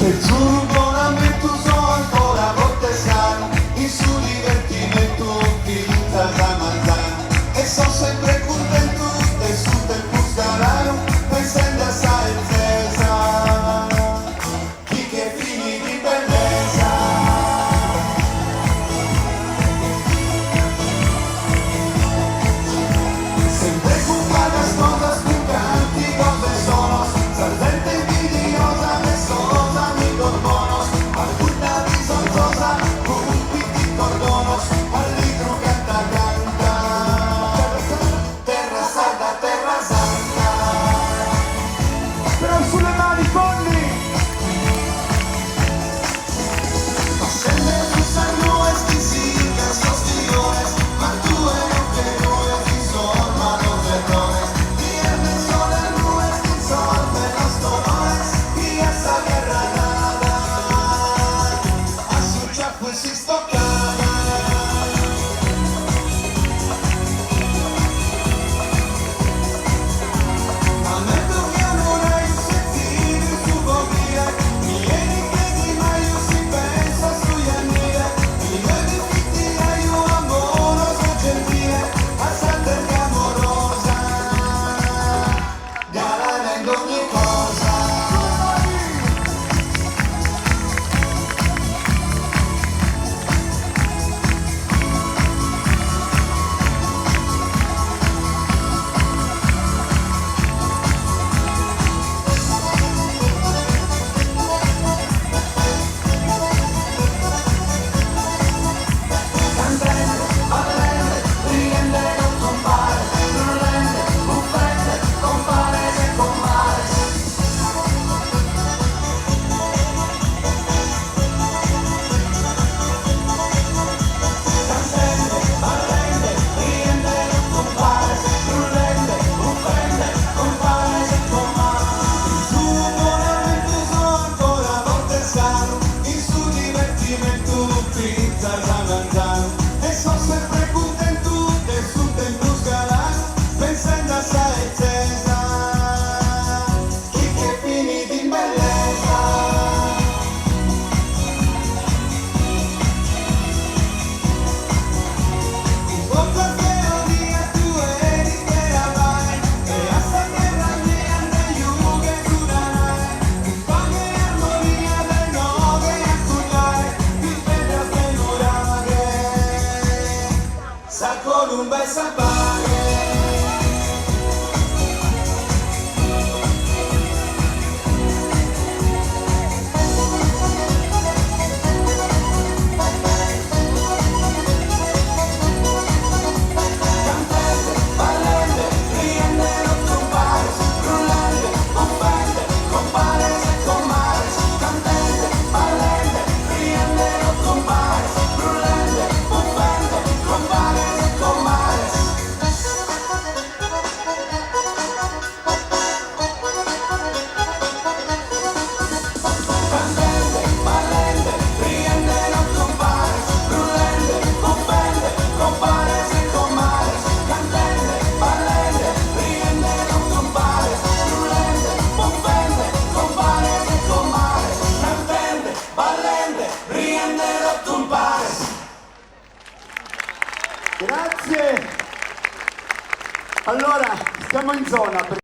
Te giuro buonamente uso ancora a volte sano, il suo divertimento finita da mangiare. E sono sempre contento e su del puscarano, pensando assai il Cesar, chi che fini di bellezza. Sempre con guarda sposa spuncanti, cose sono, salvente invidiosa, messosa, mi corbonos, alcuna bisognosa, compiti cordonos, al litro canta canta, terra santa, terra santa. Però sulle mani Conny! Ma sempre tu sanno esquisitas los tíos, ma tu eres que no es y son malos errores. Viernes sole nubes y sol de los dolores y esa guerra nada a su chapo y si stoccava. A me dobbiamo ora io sentire il tuo morire, mi vieni credi ma io si pensa sugli anni, mi vedi fitti e io amoroso gentile, a Santa e amorosa, garanendo ogni cosa. Cantante, ballante, riende, non compare, rullente, buffette, compare e compare. Cantante, ballante, riende, non compare, rullente, buffette, compare e compare. Il suo buonamente uso ancora a volte sano, il suo divertimento pizza da mangiare. E sono sempre contento e sul tempo scalano, pensando assai il Cesar, chi che fini di bellezza. In qualche día tu eri che avai, e a sta terra mia negli ughe tu darai, in qualche armonia del nove a cullare, il verde a penurare, sa con un bel sapare. Cantante, ballante, riende, non compare, rullante, buffette, compare e compare. Cantante, ballante, riende, non compare, rullante, buffette, compare e compare. Cantante, ballante, riende, non compare, rullante, buffette, compare e compare. Cantante, ballante, riende, non compare, rullante, buffette, compare e compare. Cantante, ballante, riende, non compare. Grazie! Allora, stiamo in zona.